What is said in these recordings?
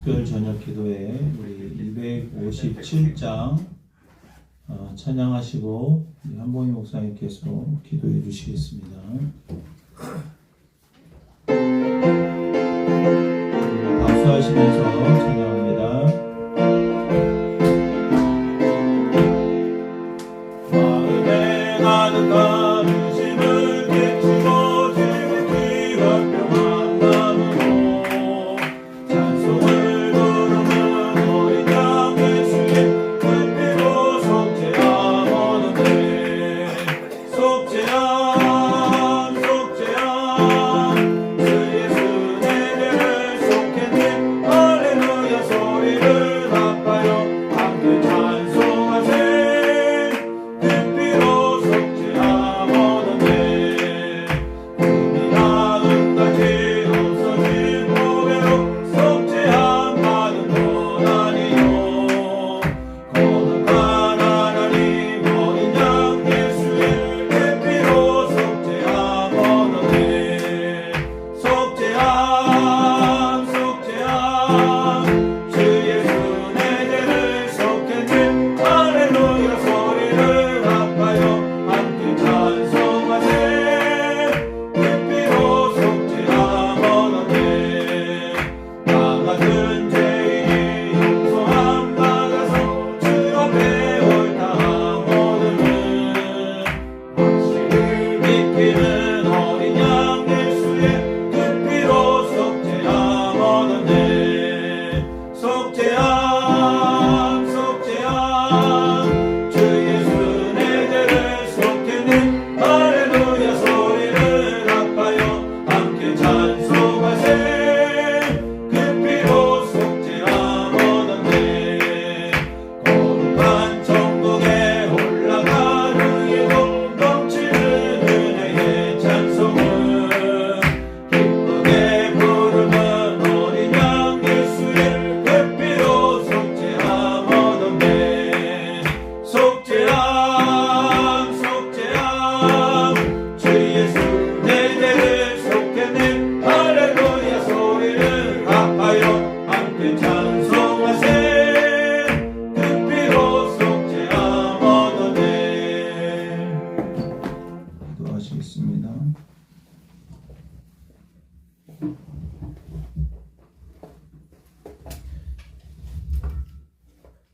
특별 저녁 기도회 우리 257장 찬양하시고 한봉희 목사님께서 기도해 주시겠습니다. 박수하시면서 찬양합니다. 마음에 가득한 의심을 깨치고 지극히 화평한 마음으로 찬송을 부르는 어린 양 예수의 그 피로 속죄함 얻었네. 속죄함 속죄함 주 예수 내 죄를 속했네. 할렐루야 소리를 합하여 함께 찬송하세.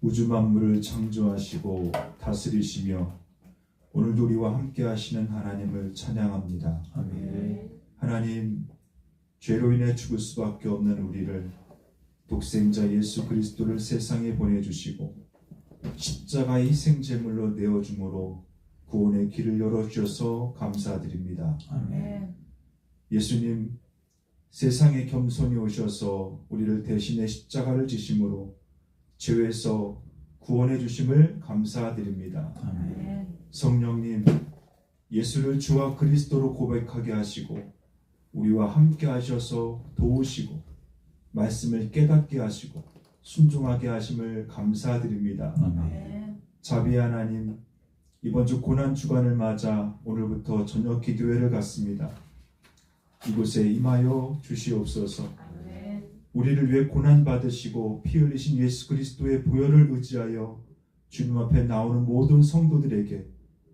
우주 만물을 창조하시고 다스리시며 오늘도 우리와 함께 하시는 하나님을 찬양합니다. 아멘. 하나님, 죄로 인해 죽을 수밖에 없는 우리를 독생자 예수 그리스도를 세상에 보내주시고 십자가의 희생제물로 내어줌으로 구원의 길을 열어주셔서 감사드립니다. 아멘. 예수님, 세상에 겸손히 오셔서 우리를 대신해 십자가를 지심으로 죄에서 구원해 주심을 감사드립니다. 아멘. 성령님, 예수를 주와 그리스도로 고백하게 하시고 우리와 함께 하셔서 도우시고 말씀을 깨닫게 하시고 순종하게 하심을 감사드립니다. 아멘. 자비 하나님, 이번 주 고난 주간을 맞아 오늘부터 저녁 기도회를 갖습니다. 이곳에 임하여 주시옵소서. 우리를 위해 고난 받으시고 피 흘리신 예수 그리스도의 보혈을 의지하여 주님 앞에 나오는 모든 성도들에게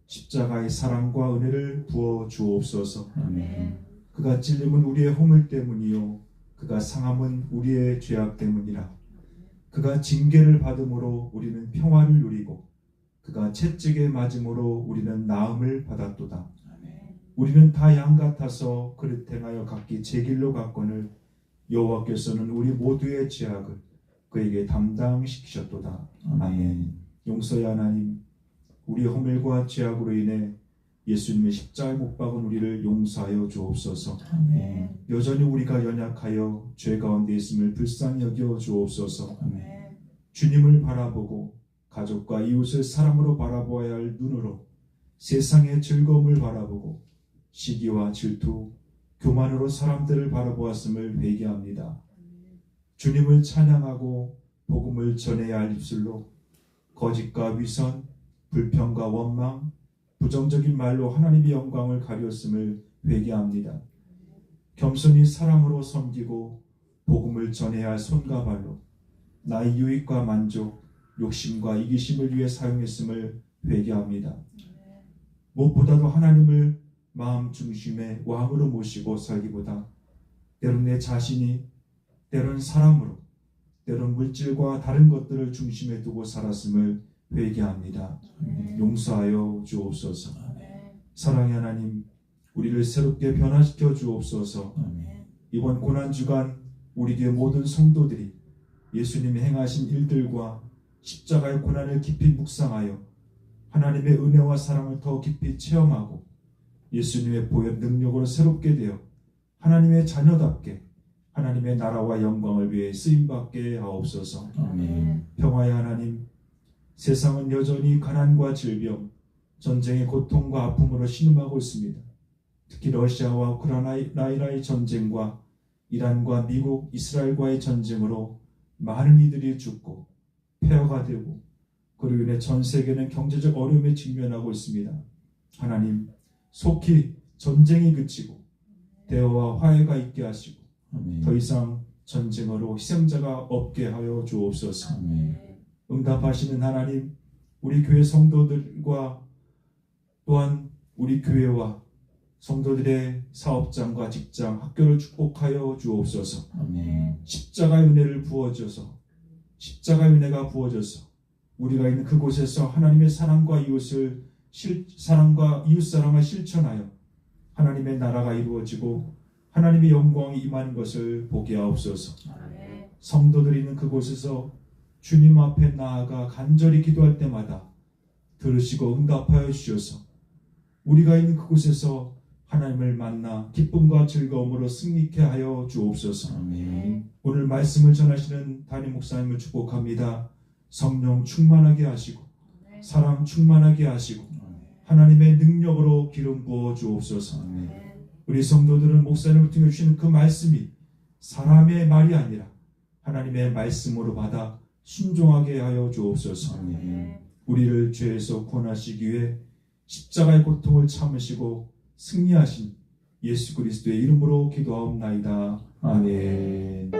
십자가의 사랑과 은혜를 부어 주옵소서. 아멘. 그가 찔림은 우리의 허물 때문이요 그가 상함은 우리의 죄악 때문이라. 그가 징계를 받음으로 우리는 평화를 누리고 그가 채찍에 맞음으로 우리는 나음을 받았도다. 우리는 다 양 같아서 그릇 행하여 각기 제 길로 갔거늘 여호와께서는 우리 모두의 죄악을 그에게 담당시키셨도다. 아멘. 용서의 하나님, 우리 허물과 죄악으로 인해 예수님의 십자가에 못 박은 우리를 용서하여 주옵소서. 아멘. 여전히 우리가 연약하여 죄 가운데 있음을 불쌍히 여겨 주옵소서. 아멘. 주님을 바라보고 가족과 이웃을 사랑으로 바라보아야 할 눈으로 세상의 즐거움을 바라보고 시기와 질투, 교만으로 사람들을 바라보았음을 회개합니다. 주님을 찬양하고 복음을 전해야 할 입술로 거짓과 위선, 불평과 원망, 부정적인 말로 하나님의 영광을 가렸음을 회개합니다. 겸손히 사랑으로 섬기고 복음을 전해야 할 손과 발로 나의 유익과 만족, 욕심과 이기심을 위해 사용했음을 회개합니다. 무엇보다도 하나님을 마음 중심의 왕으로 모시고 살기보다 때론 내 자신이, 때론 사람으로, 때론 물질과 다른 것들을 중심에 두고 살았음을 회개합니다. 용서하여 주옵소서. 사랑의 하나님, 우리를 새롭게 변화시켜 주옵소서. 이번 고난주간 우리 교회 모든 성도들이 예수님이 행하신 일들과 십자가의 고난을 깊이 묵상하여 하나님의 은혜와 사랑을 더 깊이 체험하고 예수님의 보혈 능력으로 새롭게 되어 하나님의 자녀답게 하나님의 나라와 영광을 위해 쓰임받게 하옵소서. 평화의 하나님, 세상은 여전히 가난과 질병, 전쟁의 고통과 아픔으로 신음하고 있습니다. 특히 러시아와 우크라이나의 전쟁과 이란과 미국, 이스라엘과의 전쟁으로 많은 이들이 죽고 폐허가 되고 그로 인해 전 세계는 경제적 어려움에 직면하고 있습니다. 하나님, 속히 전쟁이 그치고 대화와 화해가 있게 하시고 더 이상 전쟁으로 희생자가 없게 하여 주옵소서. 응답하시는 하나님, 우리 교회 성도들과 또한 우리 교회와 성도들의 사업장과 직장, 학교를 축복하여 주옵소서. 십자가의 은혜를 부어줘서, 십자가의 은혜가 부어져서 우리가 있는 그곳에서 하나님의 사랑과 이웃사랑을 실천하여 하나님의 나라가 이루어지고 하나님의 영광이 임하는 것을 보게 하옵소서. 성도들이 있는 그곳에서 주님 앞에 나아가 간절히 기도할 때마다 들으시고 응답하여 주셔서 우리가 있는 그곳에서 하나님을 만나 기쁨과 즐거움으로 승리케 하여 주옵소서. 오늘 말씀을 전하시는 담임 목사님을 축복합니다. 성령 충만하게 하시고 사랑 충만하게 하시고 하나님의 능력으로 기름 부어 주옵소서. 우리 성도들은 목사님을 통해 주시는 그 말씀이 사람의 말이 아니라 하나님의 말씀으로 받아 순종하게 하여 주옵소서. 우리를 죄에서 구원하시기 위해 십자가의 고통을 참으시고 승리하신 예수 그리스도의 이름으로 기도하옵나이다. 아멘.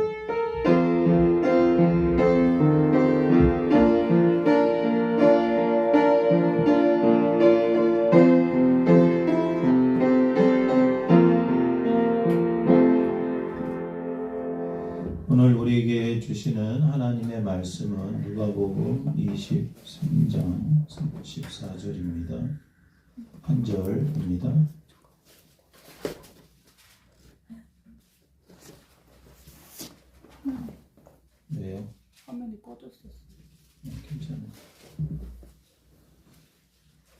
오늘 우리에게 주시는 하나님의 말씀은 누가복음 23장 14절입니다. 한 절입니다. 왜요? 화면이 꺼졌었어. 괜찮아요.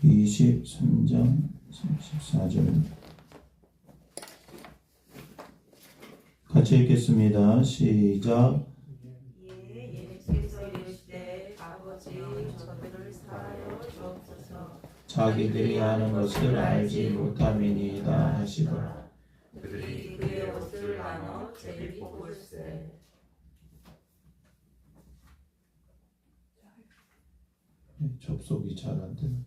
23장 34절 같이 읽겠습니다. 시작. 예수께서 이르시되 아버지 저들을 사하여 주옵소서. 자기들이 하는 것을 알지 못함이니이다 하시더라. 그들이 그의 옷을 나눠 제비 뽑을세. 접속이 잘 안 되네.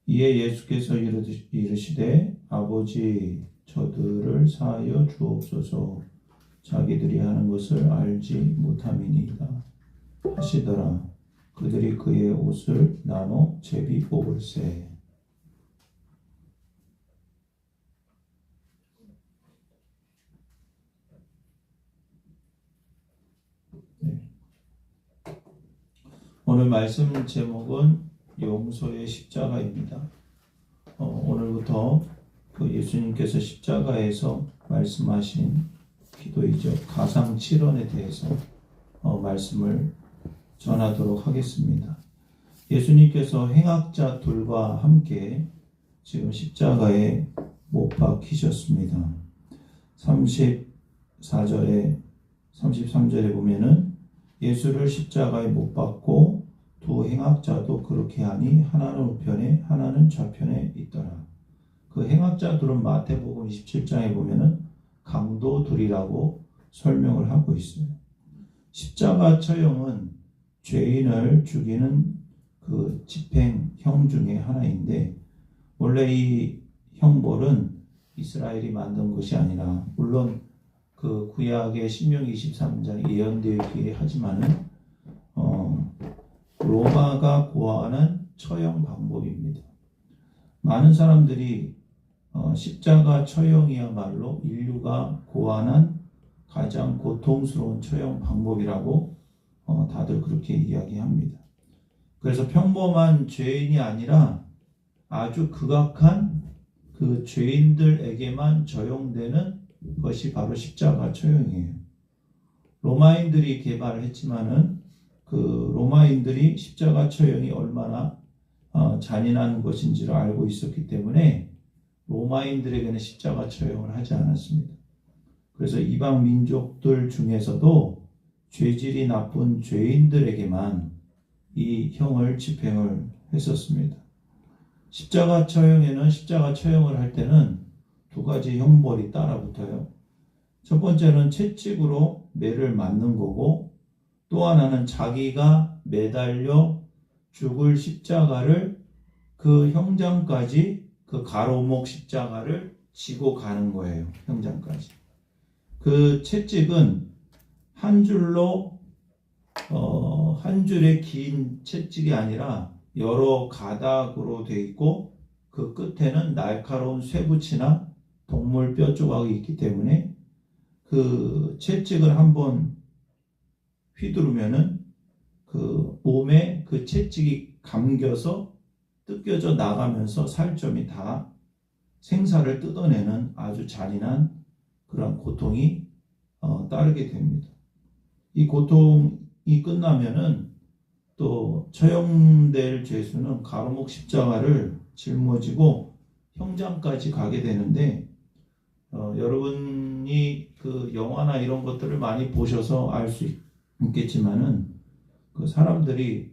이에 예수께서 이르시되 아버지 저들을 사하여 주옵소서. 자기들이 하는 것을 알지 못함이니이다 하시더라. 그들이 그의 옷을 나눠 제비 뽑을세. 오늘 말씀 제목은 용서의 십자가입니다. 오늘부터 그 예수님께서 십자가에서 말씀하신 기도이죠. 가상 7원에 대해서 말씀을 전하도록 하겠습니다. 예수님께서 행악자 둘과 함께 지금 십자가에 못 박히셨습니다. 33절에 보면은 예수를 십자가에 못 박고 두 행악자도 그렇게 하니 하나는 우편에 하나는 좌편에 있더라. 그 행악자 둘은 마태복음 27장에 보면은 강도 둘이라고 설명을 하고 있어요. 십자가 처형은 죄인을 죽이는 그 집행형 중에 하나인데 원래 이 형벌은 이스라엘이 만든 것이 아니라, 물론 그 구약의 신명기 23장 예언되어 있기에 하지만은 로마가 고안한 처형 방법입니다. 많은 사람들이 십자가 처형이야말로 인류가 고안한 가장 고통스러운 처형 방법이라고 다들 그렇게 이야기합니다. 그래서 평범한 죄인이 아니라 아주 극악한 그 죄인들에게만 적용되는 것이 바로 십자가 처형이에요. 로마인들이 개발했지만은 그 로마인들이 십자가 처형이 얼마나 잔인한 것인지를 알고 있었기 때문에 로마인들에게는 십자가 처형을 하지 않았습니다. 그래서 이방 민족들 중에서도 죄질이 나쁜 죄인들에게만 이 형을 집행을 했었습니다. 십자가 처형을 할 때는 두 가지 형벌이 따라붙어요. 첫 번째는 채찍으로 매를 맞는 거고, 또 하나는 자기가 매달려 죽을 십자가를 그 형장까지, 그 가로목 십자가를 지고 가는 거예요. 형장까지. 그 채찍은 한 줄로 한 줄의 긴 채찍이 아니라 여러 가닥으로 되어 있고, 그 끝에는 날카로운 쇠붙이나 동물 뼈 조각이 있기 때문에 그 채찍을 한번 휘두르면은 그 몸에 그 채찍이 감겨서 뜯겨져 나가면서 살점이 다 생사를 뜯어내는 아주 잔인한 그런 고통이 따르게 됩니다. 이 고통이 끝나면은 또 처형될 죄수는 가로목 십자가를 짊어지고 형장까지 가게 되는데, 여러분이 그 영화나 이런 것들을 많이 보셔서 알 수 있겠지만은 그 사람들이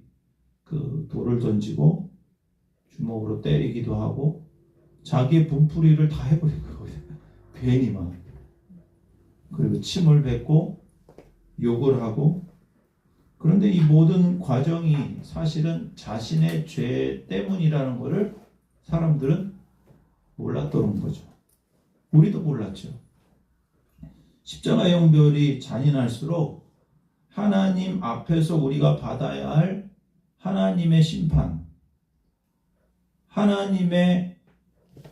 그 돌을 던지고 주먹으로 때리기도 하고 자기의 분풀이를 다 해버린 거거든요. 괜히 막. 그리고 침을 뱉고 욕을 하고. 그런데 이 모든 과정이 사실은 자신의 죄 때문이라는 것을 사람들은 몰랐던 거죠. 우리도 몰랐죠. 십자가 형벌이 잔인할수록 하나님 앞에서 우리가 받아야 할 하나님의 심판, 하나님의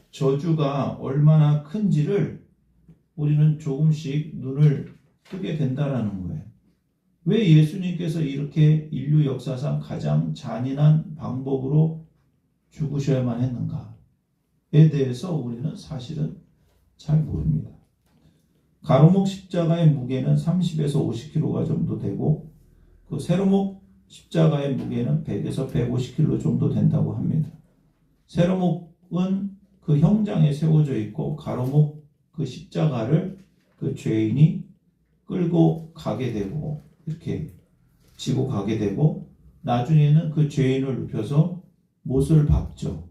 저주가 얼마나 큰지를 우리는 조금씩 눈을 뜨게 된다라는 거예요. 왜 예수님께서 이렇게 인류 역사상 가장 잔인한 방법으로 죽으셔야만 했는가에 대해서 우리는 사실은 잘 모릅니다. 가로목 십자가의 무게는 30에서 50kg 정도 되고, 그 세로목 십자가의 무게는 100에서 150kg 정도 된다고 합니다. 세로목은 그 형장에 세워져 있고, 가로목 그 십자가를 그 죄인이 끌고 가게 되고, 이렇게 지고 가게 되고, 나중에는 그 죄인을 눕혀서 못을 박죠.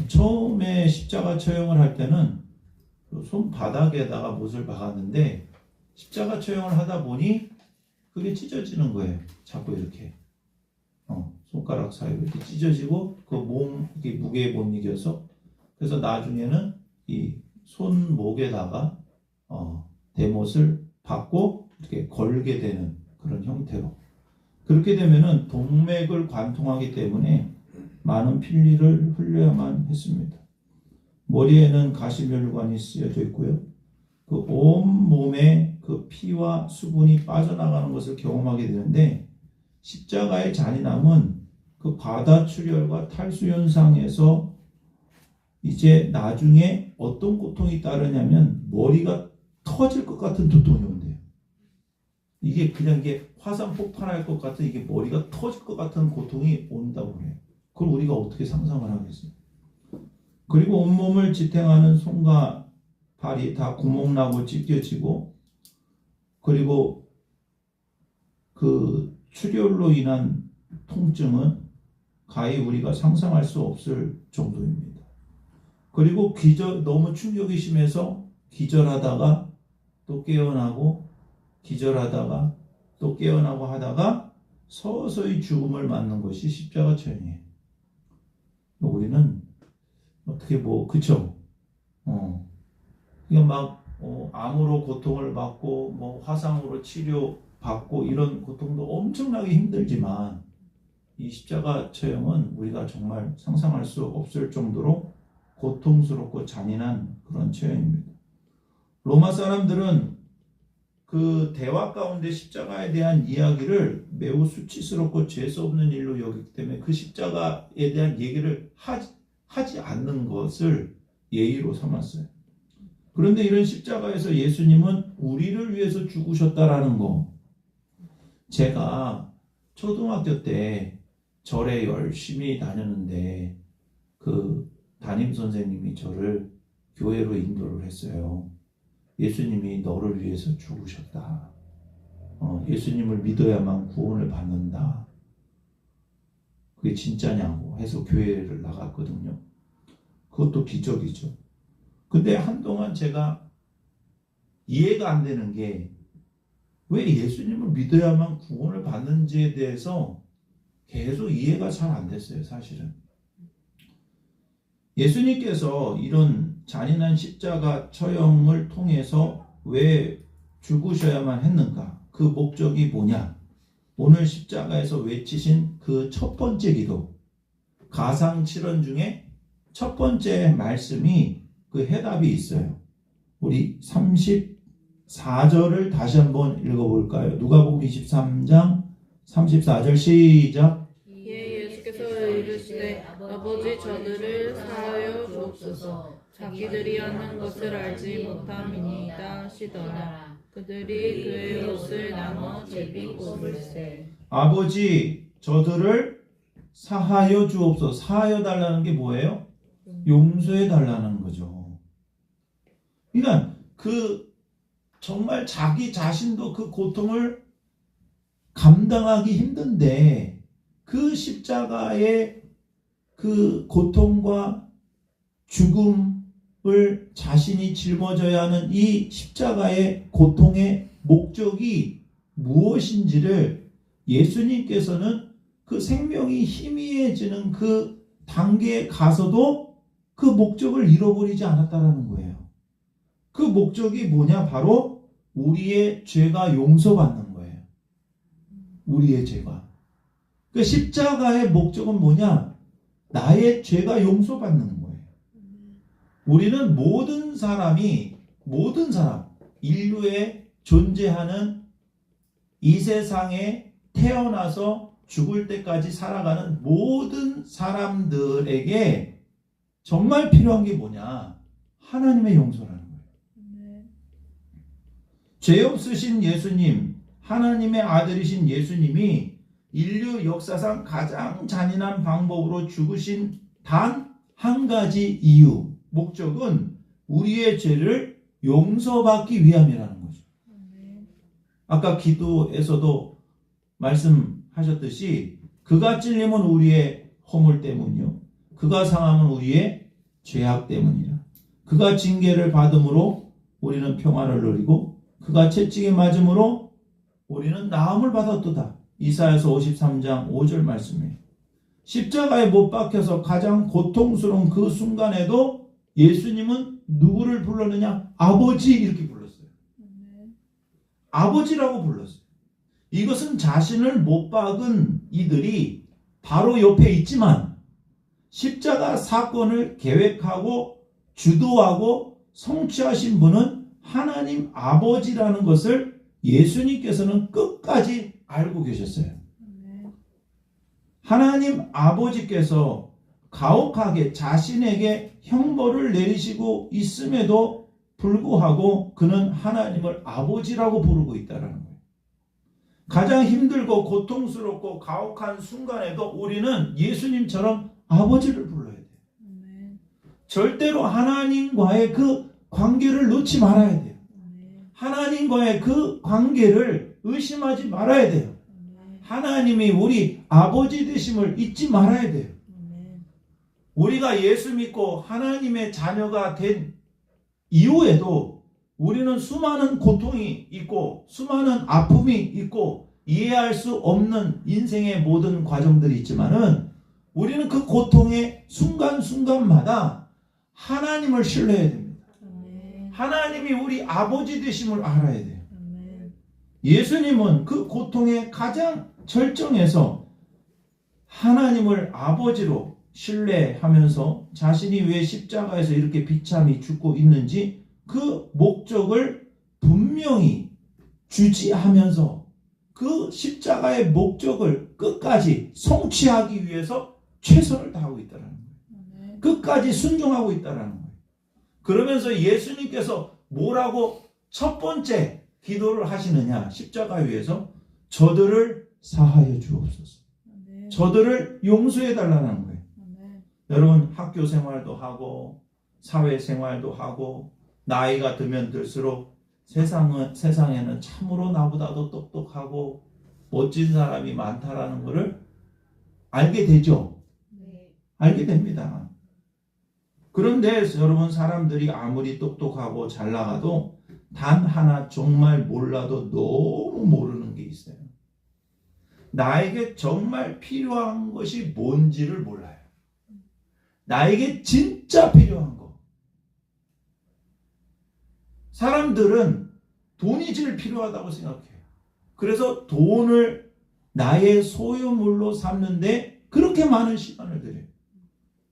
처음에 십자가 처형을 할 때는 손바닥에다가 못을 박았는데, 십자가 처형을 하다 보니 그게 찢어지는 거예요. 자꾸 이렇게 손가락 사이로 이렇게 찢어지고 그 몸 무게에 못 이겨서, 그래서 나중에는 이 손목에다가 대못을 박고 이렇게 걸게 되는 그런 형태로. 그렇게 되면은 동맥을 관통하기 때문에 많은 필리를 흘려야만 했습니다. 머리에는 가시면류관이 쓰여져 있고요. 그 온 몸에 그 피와 수분이 빠져나가는 것을 경험하게 되는데, 십자가의 잔인함은 그 과다출혈과 탈수 현상에서 이제 나중에 어떤 고통이 따르냐면 머리가 터질 것 같은 두통이 온대요. 이게 그냥 이게 화산 폭발할 것 같은, 이게 머리가 터질 것 같은 고통이 온다고 해요. 그걸 우리가 어떻게 상상을 하겠어요? 그리고 온몸을 지탱하는 손과 발이 다 구멍나고 찢겨지고, 그리고 그 출혈로 인한 통증은 가히 우리가 상상할 수 없을 정도입니다. 그리고 너무 충격이 심해서 기절하다가 또 깨어나고, 기절하다가 또 깨어나고 하다가 서서히 죽음을 맞는 것이 십자가 처형이에요. 우리는 어떻게 그쵸? 그러니까 막 암으로 고통을 받고 뭐 화상으로 치료받고 이런 고통도 엄청나게 힘들지만 이 십자가 처형은 우리가 정말 상상할 수 없을 정도로 고통스럽고 잔인한 그런 처형입니다. 로마 사람들은 그 대화 가운데 십자가에 대한 이야기를 매우 수치스럽고 재수 없는 일로 여기기 때문에 그 십자가에 대한 얘기를 하지 않는 것을 예의로 삼았어요. 그런데 이런 십자가에서 예수님은 우리를 위해서 죽으셨다라는 거. 제가 초등학교 때 절에 열심히 다녔는데 그 담임 선생님이 저를 교회로 인도를 했어요. 예수님이 너를 위해서 죽으셨다. 예수님을 믿어야만 구원을 받는다. 그게 진짜냐고 해서 교회를 나갔거든요. 그것도 기적이죠. 근데 한동안 제가 이해가 안 되는 게 왜 예수님을 믿어야만 구원을 받는지에 대해서 계속 이해가 잘 안 됐어요, 사실은. 예수님께서 이런 잔인한 십자가 처형을 통해서 왜 죽으셔야만 했는가? 그 목적이 뭐냐? 오늘 십자가에서 외치신 그 첫 번째 기도, 가상 7원 중에 첫 번째 말씀이 그 해답이 있어요. 우리 34절을 다시 한번 읽어볼까요? 누가복음 23장 34절 시작. 이에 예수께서 이르시되 아버지 저들을 사하여 주옵소서 자기들이 하는 것을 알지 못함이니이다 하시더라. 그들이 그의 옷을 나눠 제비 꼽을세. 아버지 저들을 사하여 주옵소서. 사하여 달라는 게 뭐예요? 용서해 달라는 거죠. 그러니까 그 정말 자기 자신도 그 고통을 감당하기 힘든데 그 십자가의 그 고통과 죽음을 자신이 짊어져야 하는 이 십자가의 고통의 목적이 무엇인지를 예수님께서는 그 생명이 희미해지는 그 단계에 가서도 그 목적을 잃어버리지 않았다라는 거예요. 그 목적이 뭐냐? 바로 우리의 죄가 용서받는 거예요. 우리의 죄가. 그 십자가의 목적은 뭐냐? 나의 죄가 용서받는 거예요. 우리는 모든 사람, 인류에 존재하는 이 세상에 태어나서 죽을 때까지 살아가는 모든 사람들에게 정말 필요한 게 뭐냐? 하나님의 용서라는 거예요. 죄 없으신 예수님, 하나님의 아들이신 예수님이 인류 역사상 가장 잔인한 방법으로 죽으신 단 한 가지 이유, 목적은 우리의 죄를 용서받기 위함이라는 거죠. 아까 기도에서도 말씀하셨듯이 그가 찔림은 우리의 허물 때문이요, 그가 상함은 우리의 죄악 때문이라. 그가 징계를 받음으로 우리는 평안을 누리고 그가 채찍에 맞음으로 우리는 나음을 받았도다. 이사야서 53장 5절 말씀이에요. 십자가에 못 박혀서 가장 고통스러운 그 순간에도 예수님은 누구를 불렀느냐? 아버지 이렇게 불렀어요. 아버지라고 불렀어요. 이것은 자신을 못 박은 이들이 바로 옆에 있지만 십자가 사건을 계획하고 주도하고 성취하신 분은 하나님 아버지라는 것을 예수님께서는 끝까지 알고 계셨어요. 하나님 아버지께서 가혹하게 자신에게 형벌을 내리시고 있음에도 불구하고 그는 하나님을 아버지라고 부르고 있다는 거예요. 가장 힘들고 고통스럽고 가혹한 순간에도 우리는 예수님처럼 아버지를 불러야 돼요. 절대로 하나님과의 그 관계를 놓지 말아야 돼요. 하나님과의 그 관계를 의심하지 말아야 돼요. 하나님이 우리 아버지 되심을 잊지 말아야 돼요. 우리가 예수 믿고 하나님의 자녀가 된 이후에도 우리는 수많은 고통이 있고 수많은 아픔이 있고 이해할 수 없는 인생의 모든 과정들이 있지만은 우리는 그 고통의 순간순간마다 하나님을 신뢰해야 됩니다. 하나님이 우리 아버지 되심을 알아야 돼요. 아멘. 예수님은 그 고통의 가장 절정에서 하나님을 아버지로 신뢰하면서 자신이 왜 십자가에서 이렇게 비참히 죽고 있는지 그 목적을 분명히 주지하면서 그 십자가의 목적을 끝까지 성취하기 위해서 최선을 다하고 있다는 거예요. 아멘. 끝까지 순종하고 있다는 거예요. 그러면서 예수님께서 뭐라고 첫 번째 기도를 하시느냐, 십자가 위에서 저들을 사하여 주옵소서. 아멘. 저들을 용서해 달라는 거예요. 아멘. 여러분 학교 생활도 하고 사회 생활도 하고 나이가 들면 들수록 세상에는 참으로 나보다도 똑똑하고 멋진 사람이 많다라는 것을 알게 되죠. 네. 알게 됩니다. 그런데 여러분 사람들이 아무리 똑똑하고 잘 나가도 단 하나 정말 몰라도 너무 모르는 게 있어요. 나에게 정말 필요한 것이 뭔지를 몰라요. 나에게 진짜 필요한 거. 사람들은 돈이 제일 필요하다고 생각해요. 그래서 돈을 나의 소유물로 삼는데 그렇게 많은 시간을 들여요.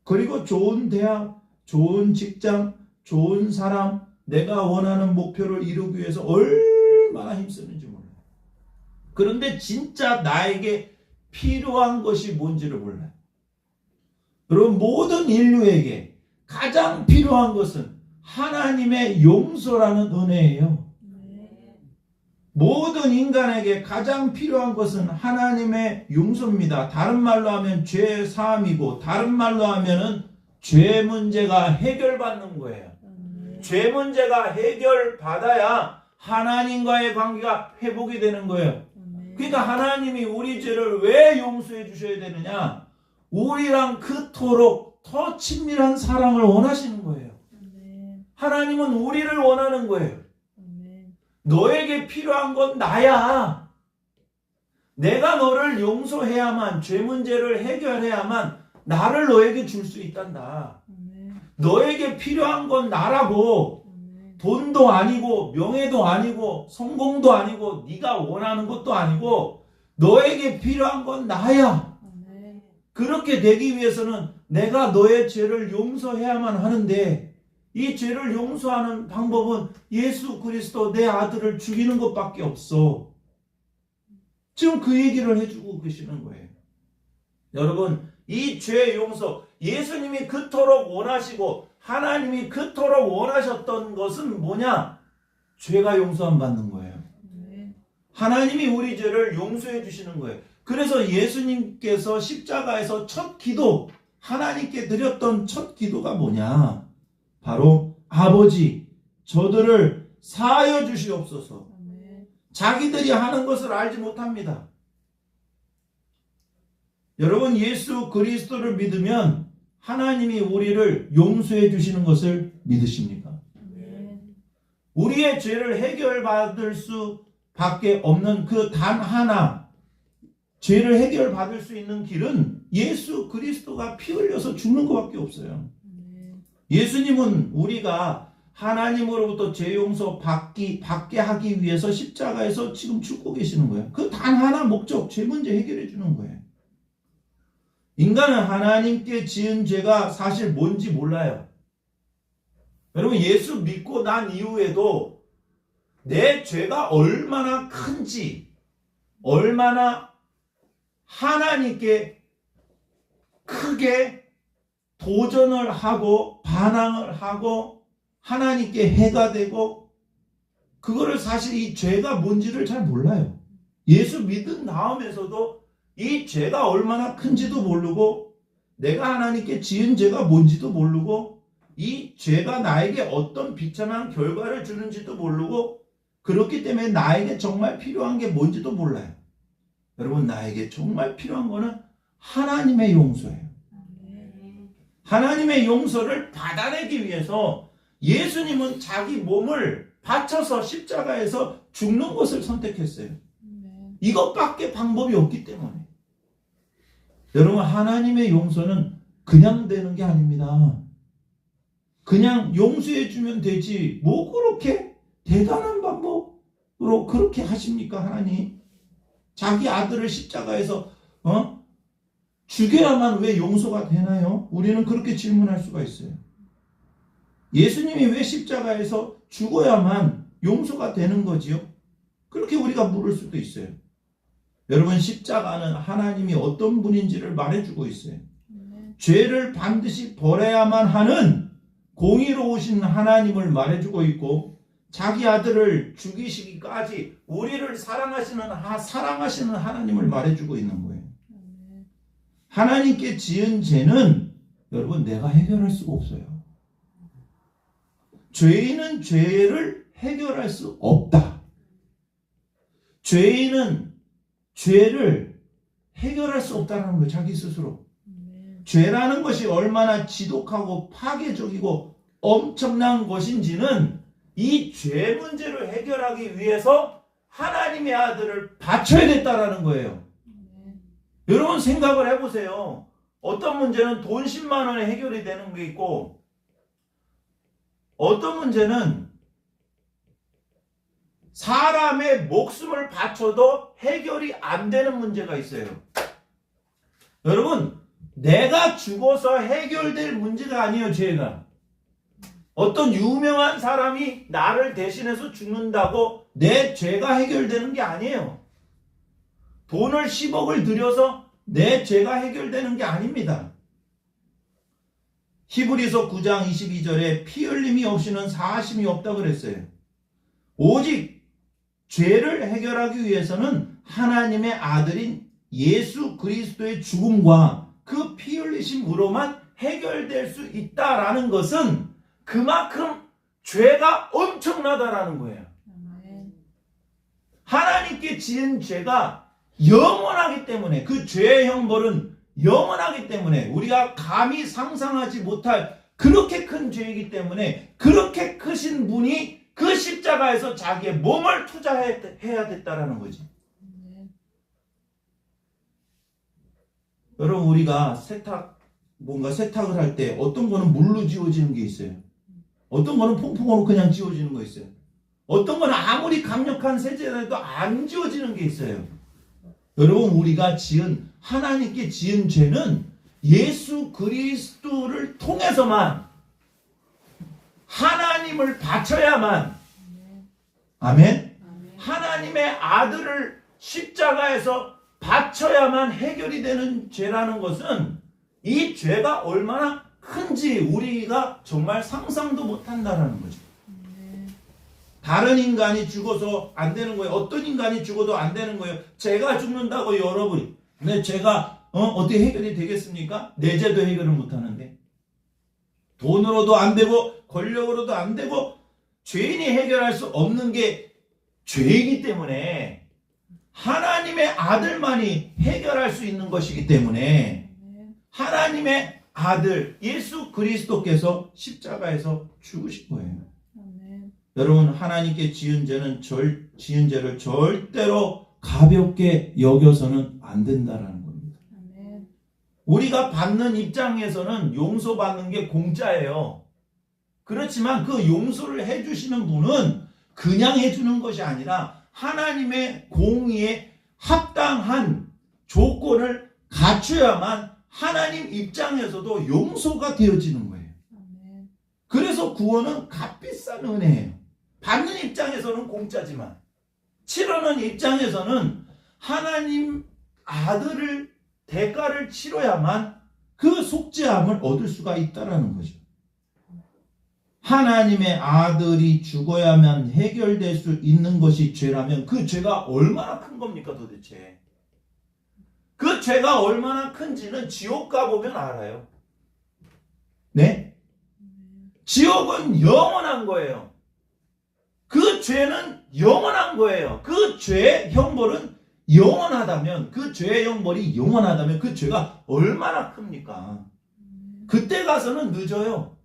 그리고 좋은 대학, 좋은 직장, 좋은 사람, 내가 원하는 목표를 이루기 위해서 얼마나 힘쓰는지 몰라요. 그런데 진짜 나에게 필요한 것이 뭔지를 몰라요. 여러분 모든 인류에게 가장 필요한 것은 하나님의 용서라는 은혜예요. 네. 모든 인간에게 가장 필요한 것은 하나님의 용서입니다. 다른 말로 하면 죄 사함이고 다른 말로 하면은 죄 문제가 해결받는 거예요. 아멘. 죄 문제가 해결받아야 하나님과의 관계가 회복이 되는 거예요. 아멘. 그러니까 하나님이 우리 죄를 왜 용서해 주셔야 되느냐? 우리랑 그토록 더 친밀한 사랑을 원하시는 거예요. 아멘. 하나님은 우리를 원하는 거예요. 아멘. 너에게 필요한 건 나야. 내가 너를 용서해야만, 죄 문제를 해결해야만 나를 너에게 줄 수 있단다. 아멘. 너에게 필요한 건 나라고. 아멘. 돈도 아니고 명예도 아니고 성공도 아니고 네가 원하는 것도 아니고 너에게 필요한 건 나야. 아멘. 그렇게 되기 위해서는 내가 너의 죄를 용서해야만 하는데 이 죄를 용서하는 방법은 예수 그리스도 내 아들을 죽이는 것밖에 없어. 지금 그 얘기를 해주고 계시는 거예요. 여러분 이 죄 용서 예수님이 그토록 원하시고 하나님이 그토록 원하셨던 것은 뭐냐? 죄가 용서 받는 거예요. 아멘. 하나님이 우리 죄를 용서해 주시는 거예요. 그래서 예수님께서 십자가에서 첫 기도, 하나님께 드렸던 첫 기도가 뭐냐? 바로 아버지, 저들을 사하여 주시옵소서. 아멘. 자기들이 하는 것을 알지 못합니다. 여러분 예수 그리스도를 믿으면 하나님이 우리를 용서해 주시는 것을 믿으십니까? 아멘. 우리의 죄를 해결받을 수밖에 없는 그 단 하나 죄를 해결받을 수 있는 길은 예수 그리스도가 피 흘려서 죽는 것밖에 없어요. 아멘. 예수님은 우리가 하나님으로부터 죄 용서 받게 하기 위해서 십자가에서 지금 죽고 계시는 거예요. 그 단 하나 목적, 죄 문제 해결해 주는 거예요. 인간은 하나님께 지은 죄가 사실 뭔지 몰라요. 여러분 예수 믿고 난 이후에도 내 죄가 얼마나 큰지, 얼마나 하나님께 크게 도전을 하고 반항을 하고 하나님께 해가 되고 그거를 사실 이 죄가 뭔지를 잘 몰라요. 예수 믿은 다음에서도 이 죄가 얼마나 큰지도 모르고 내가 하나님께 지은 죄가 뭔지도 모르고 이 죄가 나에게 어떤 비참한 결과를 주는지도 모르고 그렇기 때문에 나에게 정말 필요한 게 뭔지도 몰라요. 여러분 나에게 정말 필요한 거는 하나님의 용서예요. 아멘. 하나님의 용서를 받아내기 위해서 예수님은 자기 몸을 바쳐서 십자가에서 죽는 것을 선택했어요. 아멘. 이것밖에 방법이 없기 때문에. 여러분 하나님의 용서는 그냥 되는 게 아닙니다. 그냥 용서해 주면 되지 뭐 그렇게 대단한 방법으로 그렇게 하십니까 하나님? 자기 아들을 십자가에서 죽여야만 왜 용서가 되나요? 우리는 그렇게 질문할 수가 있어요. 예수님이 왜 십자가에서 죽어야만 용서가 되는 거지요? 그렇게 우리가 물을 수도 있어요. 여러분, 십자가는 하나님이 어떤 분인지를 말해주고 있어요. 죄를 반드시 버려야만 하는 공의로우신 하나님을 말해주고 있고, 자기 아들을 죽이시기까지 우리를 사랑하시는 하나님을 말해주고 있는 거예요. 하나님께 지은 죄는 여러분 내가 해결할 수가 없어요. 죄인은 죄를 해결할 수 없다. 죄인은 죄를 해결할 수 없다는 거예요. 자기 스스로. 죄라는 것이 얼마나 지독하고 파괴적이고 엄청난 것인지는 이 죄 문제를 해결하기 위해서 하나님의 아들을 바쳐야 됐다라는 거예요. 여러분 생각을 해보세요. 어떤 문제는 돈 10만 원에 해결이 되는 게 있고, 어떤 문제는 사람의 목숨을 바쳐도 해결이 안 되는 문제가 있어요. 여러분, 내가 죽어서 해결될 문제가 아니에요, 죄가. 어떤 유명한 사람이 나를 대신해서 죽는다고 내 죄가 해결되는 게 아니에요. 돈을 10억을 들여서 내 죄가 해결되는 게 아닙니다. 히브리서 9장 22절에 피 흘림이 없이는 사하심이 없다 그랬어요. 오직 죄를 해결하기 위해서는 하나님의 아들인 예수 그리스도의 죽음과 그 피 흘리심으로만 해결될 수 있다라는 것은 그만큼 죄가 엄청나다라는 거예요. 하나님께 지은 죄가 영원하기 때문에, 그 죄의 형벌은 영원하기 때문에, 우리가 감히 상상하지 못할 그렇게 큰 죄이기 때문에 그렇게 크신 분이 그 십자가에서 자기의 몸을 투자해야 됐다라는 거지. 여러분, 우리가 세탁을 할 때 어떤 거는 물로 지워지는 게 있어요. 어떤 거는 퐁퐁으로 그냥 지워지는 거 있어요. 어떤 거는 아무리 강력한 세제라도 안 지워지는 게 있어요. 여러분, 우리가 하나님께 지은 죄는 예수 그리스도를 통해서만, 하나님을 바쳐야만, 아멘? 하나님의 아들을 십자가에서 바쳐야만 해결이 되는 죄라는 것은, 이 죄가 얼마나 큰지 우리가 정말 상상도 못한다는 거죠. 다른 인간이 죽어서 안 되는 거예요. 어떤 인간이 죽어도 안 되는 거예요. 제가 죽는다고 여러분이. 근데 제가 어떻게 해결이 되겠습니까? 내 죄도 해결을 못하는데. 돈으로도 안 되고 권력으로도 안 되고 죄인이 해결할 수 없는 게 죄이기 때문에, 하나님의 아들만이 해결할 수 있는 것이기 때문에, 하나님의 아들 예수 그리스도께서 십자가에서 죽으신 거예요. 여러분, 하나님께 지은 죄를 절대로 가볍게 여겨서는 안 된다라는 겁니다. 우리가 받는 입장에서는 용서받는 게 공짜예요. 그렇지만 그 용서를 해주시는 분은 그냥 해주는 것이 아니라 하나님의 공의에 합당한 조건을 갖춰야만 하나님 입장에서도 용서가 되어지는 거예요. 그래서 구원은 값비싼 은혜예요. 받는 입장에서는 공짜지만, 치르는 입장에서는 하나님 아들을 대가를 치러야만 그 속죄함을 얻을 수가 있다는 거죠. 하나님의 아들이 죽어야만 해결될 수 있는 것이 죄라면 그 죄가 얼마나 큰 겁니까 도대체? 그 죄가 얼마나 큰지는 지옥 가보면 알아요. 네? 지옥은 영원한 거예요. 그 죄는 영원한 거예요. 그 죄의 형벌은 영원하다면, 그 죄의 형벌이 영원하다면 그 죄가 얼마나 큽니까? 그때 가서는 늦어요.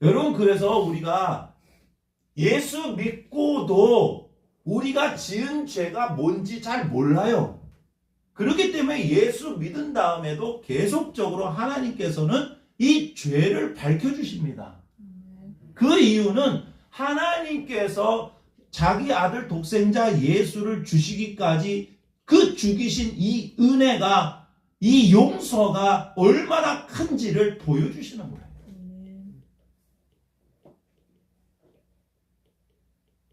여러분, 그래서 우리가 예수 믿고도 우리가 지은 죄가 뭔지 잘 몰라요. 그렇기 때문에 예수 믿은 다음에도 계속적으로 하나님께서는 이 죄를 밝혀주십니다. 그 이유는 하나님께서 자기 아들 독생자 예수를 주시기까지 그 죽이신 이 은혜가, 이 용서가 얼마나 큰지를 보여주시는 거예요.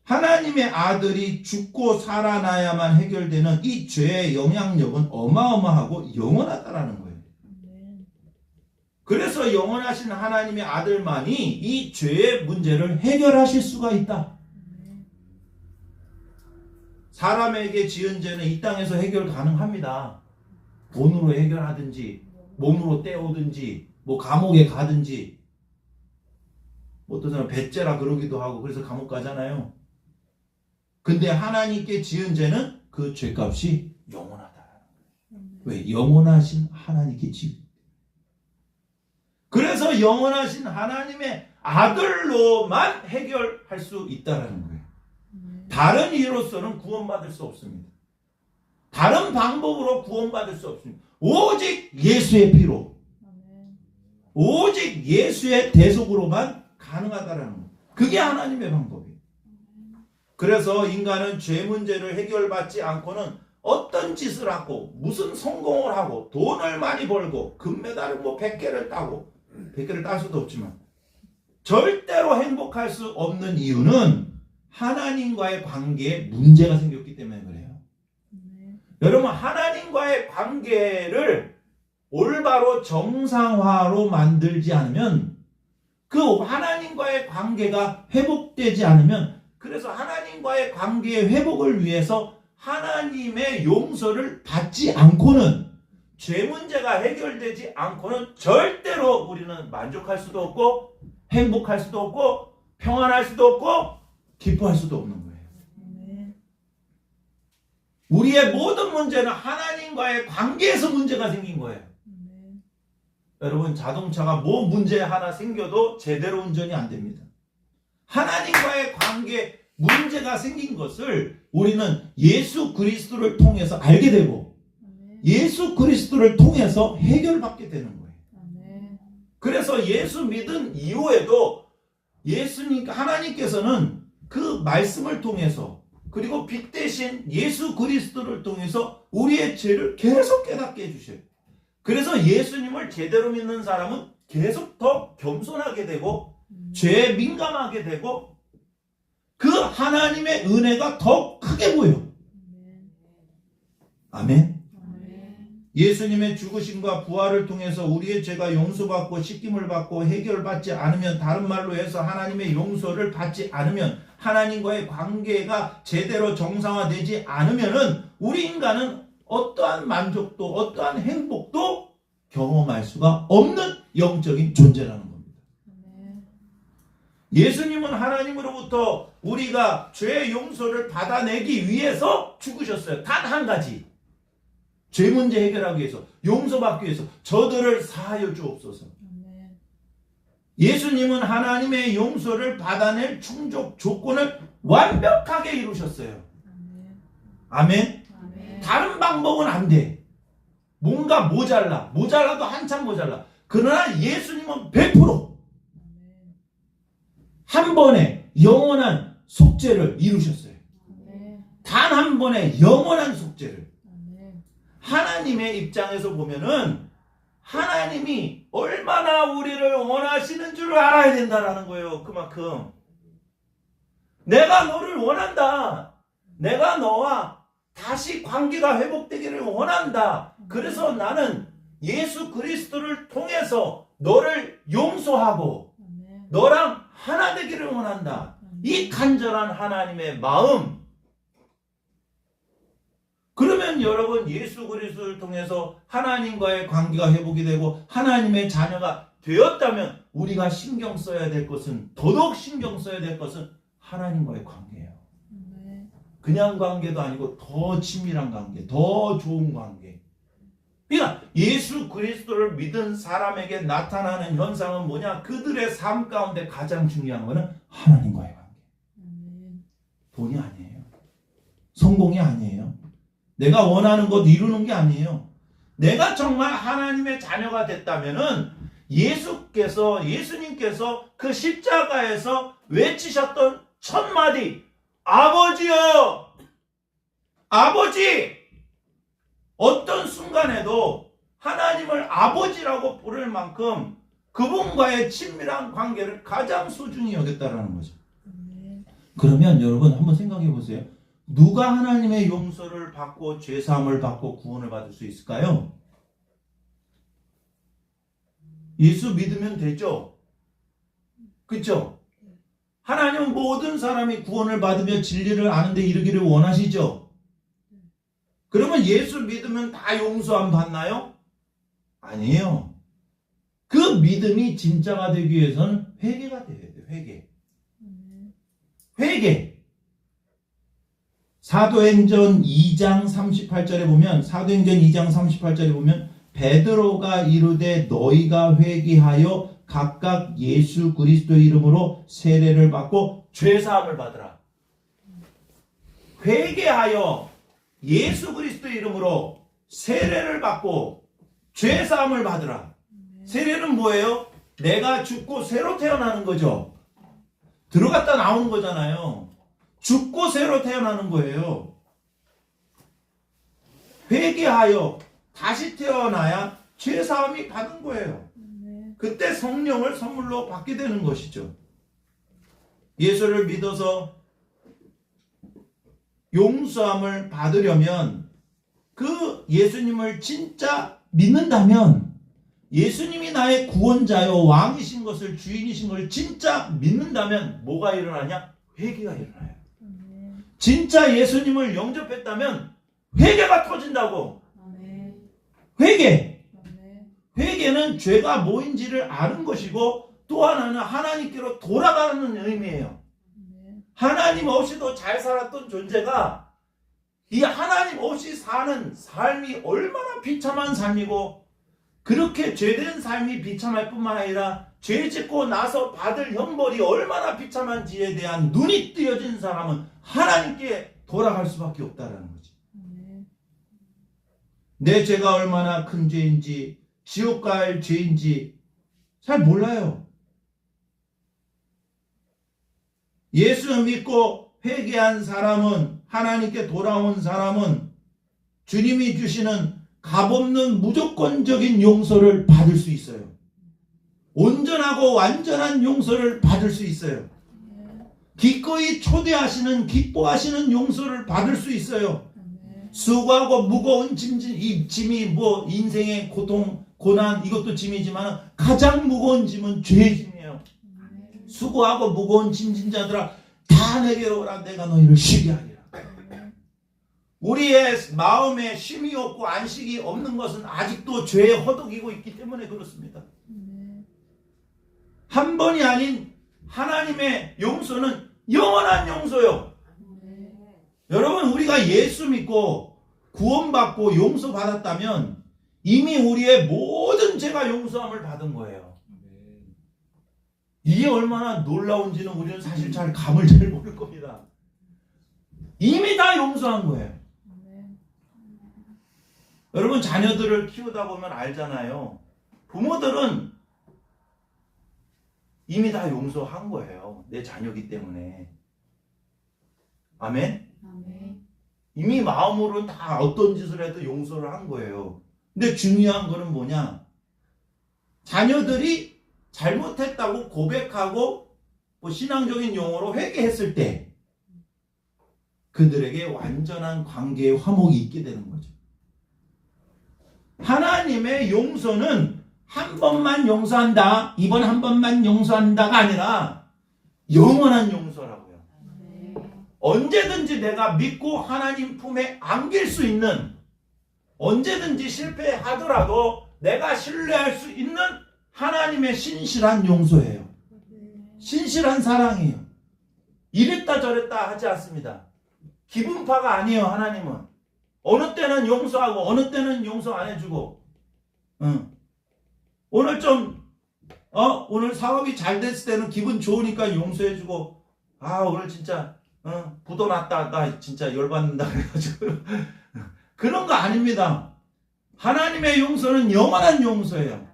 하나님의 아들이 죽고 살아나야만 해결되는 이 죄의 영향력은 어마어마하고 영원하다라는 거예요. 그래서 영원하신 하나님의 아들만이 이 죄의 문제를 해결하실 수가 있다. 사람에게 지은 죄는 이 땅에서 해결 가능합니다. 돈으로 해결하든지, 몸으로 때우든지, 뭐 감옥에 가든지, 어떤 사람은 배째라 그러기도 하고 그래서 감옥 가잖아요. 근데 하나님께 지은 죄는 그 죄값이 영원하다. 왜? 영원하신 하나님께 지은. 그래서 영원하신 하나님의 아들로만 해결할 수 있다는 거예요. 다른 이로서는 구원받을 수 없습니다. 다른 방법으로 구원받을 수 없습니다. 오직 예수의 피로, 오직 예수의 대속으로만 가능하다는 거예요. 그게 하나님의 방법이에요. 그래서 인간은 죄 문제를 해결받지 않고는 어떤 짓을 하고 무슨 성공을 하고 돈을 많이 벌고 금메달을 뭐 100개를 따고 100개를 딸 수도 없지만 절대로 행복할 수 없는 이유는 하나님과의 관계에 문제가 생겼기 때문에 그래요. 여러분, 하나님과의 관계를 올바로 정상화로 만들지 않으면, 그 하나님과의 관계가 회복되지 않으면, 그래서 하나님과의 관계의 회복을 위해서 하나님의 용서를 받지 않고는, 죄 문제가 해결되지 않고는 절대로 우리는 만족할 수도 없고 행복할 수도 없고 평안할 수도 없고 기뻐할 수도 없는 거예요. 우리의 모든 문제는 하나님과의 관계에서 문제가 생긴 거예요. 여러분, 자동차가 뭐 문제 하나 생겨도 제대로 운전이 안 됩니다. 하나님과의 관계 문제가 생긴 것을 우리는 예수 그리스도를 통해서 알게 되고 예수 그리스도를 통해서 해결받게 되는 거예요. 그래서 예수 믿은 이후에도 하나님께서는 그 말씀을 통해서 그리고 빛 대신 예수 그리스도를 통해서 우리의 죄를 계속 깨닫게 해주셔요. 그래서 예수님을 제대로 믿는 사람은 계속 더 겸손하게 되고 죄에 민감하게 되고 그 하나님의 은혜가 더 크게 보여. 아멘. 예수님의 죽으심과 부활을 통해서 우리의 죄가 용서받고 씻김을 받고 해결받지 않으면, 다른 말로 해서 하나님의 용서를 받지 않으면, 하나님과의 관계가 제대로 정상화되지 않으면은 우리 인간은 어떠한 만족도 어떠한 행복도 경험할 수가 없는 영적인 존재라는 겁니다. 예수님은 하나님으로부터 우리가 죄의 용서를 받아내기 위해서 죽으셨어요. 단 한 가지, 죄 문제 해결하기 위해서, 용서받기 위해서 저들을 사하여 주옵소서. 예수님은 하나님의 용서를 받아낼 충족 조건을 완벽하게 이루셨어요. 아멘. 다른 방법은 안 돼. 뭔가 모자라도 한참 모자라. 그러나 예수님은 100% 한 번에 영원한 속죄를 이루셨어요. 단 한 번에 영원한 속죄를. 하나님의 입장에서 보면은 하나님이 얼마나 우리를 원하시는 줄 알아야 된다라는 거예요. 그만큼 내가 너를 원한다. 내가 너와 다시 관계가 회복되기를 원한다. 그래서 나는 예수 그리스도를 통해서 너를 용서하고 너랑 하나 되기를 원한다. 이 간절한 하나님의 마음. 그러면 여러분, 예수 그리스도를 통해서 하나님과의 관계가 회복이 되고 하나님의 자녀가 되었다면 우리가 신경 써야 될 것은, 더더욱 신경 써야 될 것은 하나님과의 관계예요. 그냥 관계도 아니고 더 친밀한 관계, 더 좋은 관계. 그러니까 예수 그리스도를 믿은 사람에게 나타나는 현상은 뭐냐? 그들의 삶 가운데 가장 중요한 것은 하나님과의 관계. 돈이 아니에요. 성공이 아니에요. 내가 원하는 것 이루는 게 아니에요. 내가 정말 하나님의 자녀가 됐다면은 예수님께서 그 십자가에서 외치셨던 첫 마디, 아버지여, 아버지. 어떤 순간에도 하나님을 아버지라고 부를 만큼 그분과의 친밀한 관계를 가장 소중히 여겼다라는 거죠. 그러면 여러분 한번 생각해 보세요. 누가 하나님의 용서를 받고 죄사함을 받고 구원을 받을 수 있을까요? 예수 믿으면 되죠. 그렇죠? 하나님은 모든 사람이 구원을 받으며 진리를 아는 데 이르기를 원하시죠. 그러면 예수 믿으면 다 용서함 받나요? 아니에요. 그 믿음이 진짜가 되기 위해서는 회개가 돼야 돼요. 회개. 사도행전 2장 38절에 보면 베드로가 이르되 너희가 회개하여 각각 예수 그리스도의 이름으로 세례를 받고 죄사함을 받으라. 회개하여 예수 그리스도의 이름으로 세례를 받고 죄사함을 받으라. 세례는 뭐예요? 내가 죽고 새로 태어나는 거죠. 들어갔다 나오는 거잖아요. 죽고 새로 태어나는 거예요. 회개하여 다시 태어나야 죄사함이 받은 거예요. 그때 성령을 선물로 받게 되는 것이죠. 예수를 믿어서 용서함을 받으려면 그 예수님을 진짜 믿는다면, 예수님이 나의 구원자요 왕이신 것을, 주인이신 것을 진짜 믿는다면 뭐가 일어나냐? 회개가 일어나요. 진짜 예수님을 영접했다면 회개가 터진다고. 회개는 죄가 뭐인지를 아는 것이고, 또 하나는 하나님께로 돌아가는 의미예요. 하나님 없이도 잘 살았던 존재가 이 하나님 없이 사는 삶이 얼마나 비참한 삶이고, 그렇게 죄된 삶이 비참할 뿐만 아니라 죄 짓고 나서 받을 형벌이 얼마나 비참한지에 대한 눈이 뜨여진 사람은 하나님께 돌아갈 수밖에 없다는 거지. 내 죄가 얼마나 큰 죄인지, 지옥 갈 죄인지 잘 몰라요. 예수 믿고 회개한 사람은, 하나님께 돌아온 사람은 주님이 주시는 값없는 무조건적인 용서를 받을 수 있어요. 온전하고 완전한 용서를 받을 수 있어요. 기꺼이 초대하시는, 기뻐하시는 용서를 받을 수 있어요. 수고하고 무거운 이 짐이 뭐 인생의 고통, 고난, 이것도 짐이지만 가장 무거운 짐은 죄의 짐이에요. 수고하고 무거운 짐진 자들아 다 내게로 오라, 내가 너희를 쉬게 하리라. 우리의 마음에 쉼이 없고 안식이 없는 것은 아직도 죄에 허덕이고 있기 때문에 그렇습니다. 한 번이 아닌 하나님의 용서는 영원한 용서요. 여러분, 우리가 예수 믿고 구원받고 용서받았다면 이미 우리의 모든 죄가 용서함을 받은 거예요. 이게 얼마나 놀라운지는 우리는 사실 감을 잘 모를 겁니다. 이미 다 용서한 거예요. 여러분, 자녀들을 키우다 보면 알잖아요. 부모들은 이미 다 용서한 거예요. 내 자녀이기 때문에. 아멘? 이미 마음으로는 다 어떤 짓을 해도 용서를 한 거예요. 근데 중요한 거는 뭐냐? 자녀들이 잘못했다고 고백하고 뭐 신앙적인 용어로 회개했을 때 그들에게 완전한 관계의 화목이 있게 되는 거죠. 하나님의 용서는 한 번만 용서한다, 이번 한 번만 용서한다가 아니라 영원한 용서라고요. 언제든지 내가 믿고 하나님 품에 안길 수 있는, 언제든지 실패하더라도 내가 신뢰할 수 있는 하나님의 신실한 용서예요. 신실한 사랑이에요. 이랬다 저랬다 하지 않습니다. 기분파가 아니에요. 하나님은 어느 때는 용서하고 어느 때는 용서 안 해주고, 오늘 오늘 사업이 잘 됐을 때는 기분 좋으니까 용서해주고, 오늘 진짜 부도 났다, 나 진짜 열받는다 그래가지고 그런 거 아닙니다. 하나님의 용서는 영원한 용서예요.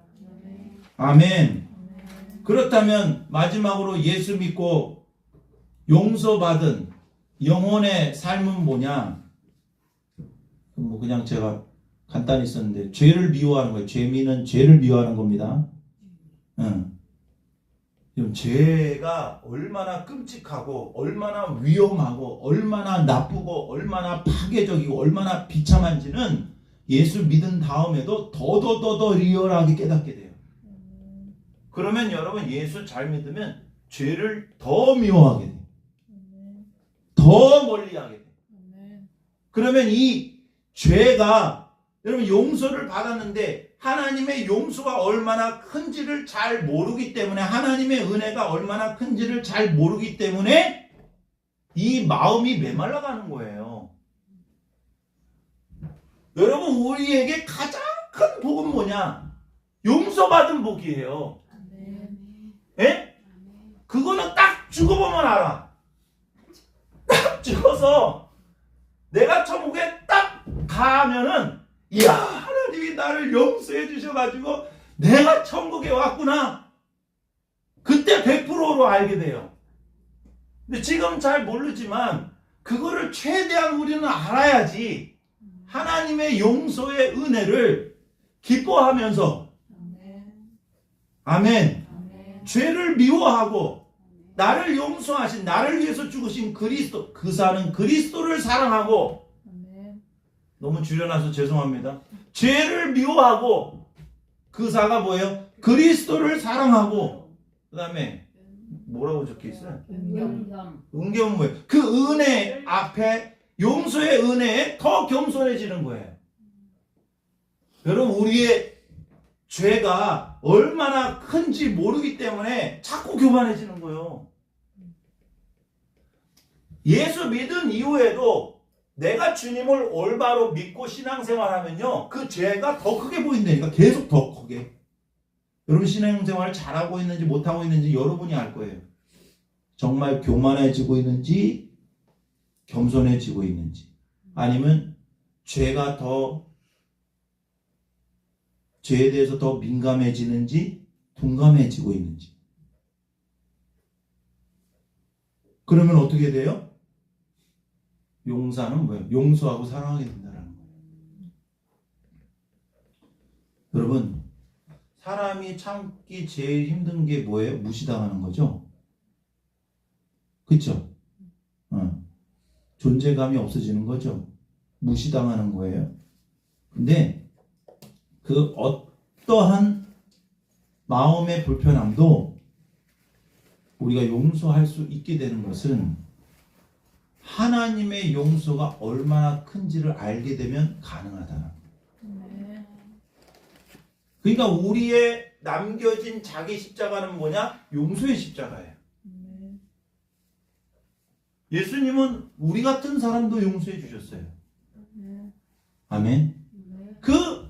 아멘. 그렇다면 마지막으로 예수 믿고 용서받은 영혼의 삶은 뭐냐? 뭐 그냥 제가 간단히 썼는데 죄를 미워하는 거예요. 죄미는 죄를 미워하는 겁니다. 죄가 얼마나 끔찍하고 얼마나 위험하고 얼마나 나쁘고 얼마나 파괴적이고 얼마나 비참한지는 예수 믿은 다음에도 더 리얼하게 깨닫게 돼요. 그러면 여러분 예수 잘 믿으면 죄를 더 미워하게 돼요. 더 멀리하게 돼요. 그러면 이 죄가 여러분 용서를 받았는데 하나님의 용서가 얼마나 큰지를 잘 모르기 때문에 하나님의 은혜가 얼마나 큰지를 잘 모르기 때문에 이 마음이 메말라가는 거예요. 여러분 우리에게 가장 큰 복은 뭐냐? 용서받은 복이에요. 예? 그거는 딱 죽어보면 알아. 딱 죽어서 내가 천국에 딱 가면은 이야 하나님이 나를 용서해 주셔가지고 내가 천국에 왔구나. 그때 100%로 알게 돼요. 근데 지금 잘 모르지만 그거를 최대한 우리는 알아야지 하나님의 용서의 은혜를 기뻐하면서 아멘. 죄를 미워하고 나를 용서하신 나를 위해서 죽으신 그리스도 그사는 그리스도를 사랑하고 너무 줄여놔서 죄송합니다. 죄를 미워하고 그사가 뭐예요? 그리스도를 사랑하고 그 다음에 뭐라고 적혀있어요? 은경은 뭐예요? 그 은혜 앞에 용서의 은혜에 더 겸손해지는 거예요. 여러분 우리의 죄가 얼마나 큰지 모르기 때문에 자꾸 교만해지는 거예요. 예수 믿은 이후에도 내가 주님을 올바로 믿고 신앙생활하면요 그 죄가 더 크게 보인다니까. 계속 더 크게. 여러분 신앙생활을 잘하고 있는지 못하고 있는지 여러분이 알 거예요. 정말 교만해지고 있는지 겸손해지고 있는지 아니면 죄가 더 죄에 대해서 더 민감해지는지 둔감해지고 있는지. 그러면 어떻게 돼요? 용서는 뭐예요? 용서하고 사랑하게 된다는 거예요. 여러분 사람이 참기 제일 힘든 게 뭐예요? 무시당하는 거죠. 그렇죠? 존재감이 없어지는 거죠. 무시당하는 거예요. 근데 그 어떠한 마음의 불편함도 우리가 용서할 수 있게 되는 것은 하나님의 용서가 얼마나 큰지를 알게 되면 가능하다는 거예요. 그러니까 우리의 남겨진 자기 십자가는 뭐냐? 용서의 십자가예요. 예수님은 우리 같은 사람도 용서해 주셨어요. 아멘. 그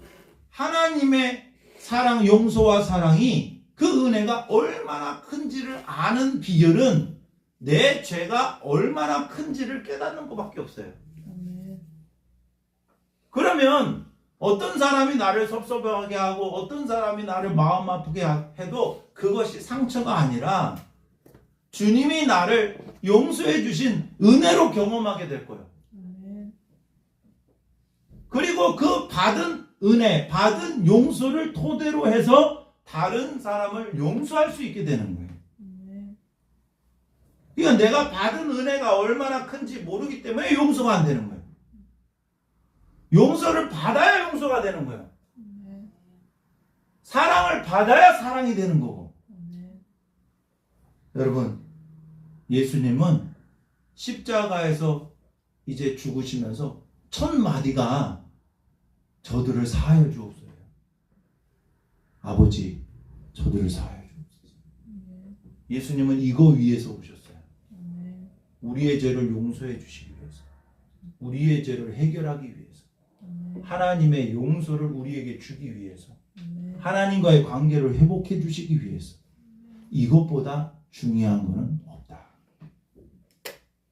하나님의 사랑, 용서와 사랑이 그 은혜가 얼마나 큰지를 아는 비결은 내 죄가 얼마나 큰지를 깨닫는 것밖에 없어요. 그러면 어떤 사람이 나를 섭섭하게 하고 어떤 사람이 나를 마음 아프게 해도 그것이 상처가 아니라 주님이 나를 용서해 주신 은혜로 경험하게 될 거예요. 그리고 그 받은 은혜, 받은 용서를 토대로 해서 다른 사람을 용서할 수 있게 되는 거예요. 그러니까 내가 받은 은혜가 얼마나 큰지 모르기 때문에 용서가 안 되는 거예요. 용서를 받아야 용서가 되는 거예요. 사랑을 받아야 사랑이 되는 거고. 여러분, 예수님은 십자가에서 이제 죽으시면서 첫 마디가 저들을 사하여 주옵소서. 아버지, 저들을 사하여 주옵소서. 예수님은 이거 위해서 오셨어요. 우리의 죄를 용서해 주시기 위해서, 우리의 죄를 해결하기 위해서, 하나님의 용서를 우리에게 주기 위해서, 하나님과의 관계를 회복해 주시기 위해서. 이것보다 중요한 것은 없다.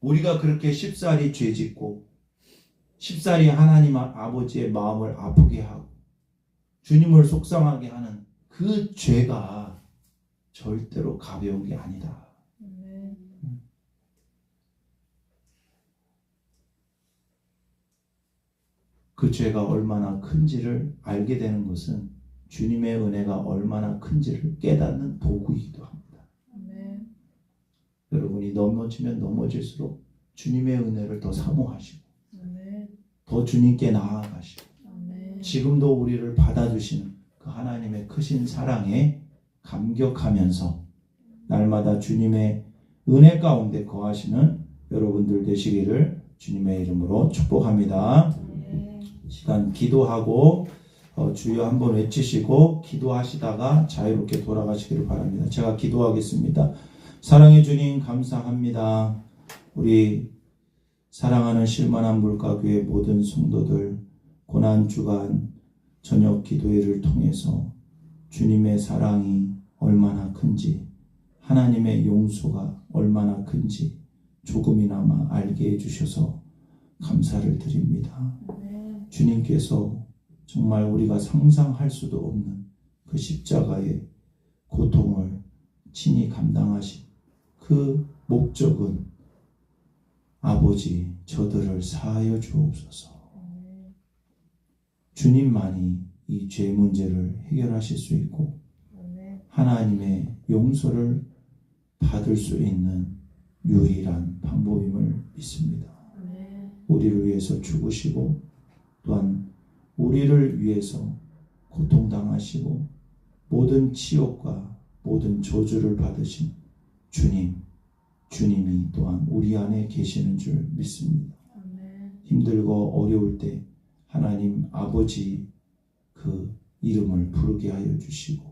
우리가 그렇게 쉽사리 죄짓고 쉽사리 하나님 아버지의 마음을 아프게 하고 주님을 속상하게 하는 그 그 죄가 절대로 가벼운 게 아니다. 아멘. 그 죄가 얼마나 큰지를 알게 되는 것은 주님의 은혜가 얼마나 큰지를 깨닫는 도구이기도 합니다. 아멘. 여러분이 넘어지면 넘어질수록 주님의 은혜를 더 사모하시고 아멘. 더 주님께 나아가시고 아멘. 지금도 우리를 받아주시는 그 하나님의 크신 사랑에 감격하면서 날마다 주님의 은혜 가운데 거하시는 여러분들 되시기를 주님의 이름으로 축복합니다. 시간 기도하고 주여 한번 외치시고 기도하시다가 자유롭게 돌아가시기를 바랍니다. 제가 기도하겠습니다. 사랑의 주님 감사합니다. 우리 사랑하는 실만한 물가교회 모든 성도들 고난주간 저녁 기도회를 통해서 주님의 사랑이 얼마나 큰지 하나님의 용서가 얼마나 큰지 조금이나마 알게 해주셔서 감사를 드립니다. 주님께서 정말 우리가 상상할 수도 없는 그 십자가의 고통을 친히 감당하신 그 목적은 아버지 저들을 사하여 주옵소서. 주님만이 이 죄 문제를 해결하실 수 있고 하나님의 용서를 받을 수 있는 유일한 방법임을 믿습니다. 우리를 위해서 죽으시고 또한 우리를 위해서 고통당하시고 모든 치욕과 모든 저주를 받으신 주님이 또한 우리 안에 계시는 줄 믿습니다. 힘들고 어려울 때 하나님 아버지 그 이름을 부르게 하여 주시고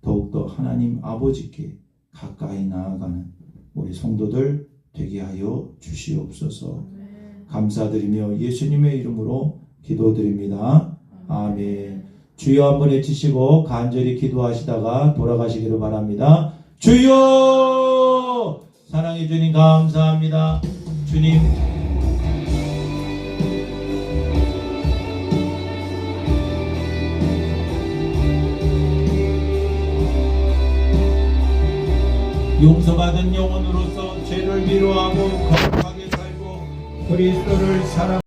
더욱더 하나님 아버지께 가까이 나아가는 우리 성도들 되게 하여 주시옵소서. 감사드리며 예수님의 이름으로 기도드립니다. 아멘. 주여 한번 외치시고 간절히 기도하시다가 돌아가시기를 바랍니다. 주여! 사랑해 주님 감사합니다. 주님 용서받은 영혼으로서 죄를 미워하고 거룩하게 살고 그리스도를 사랑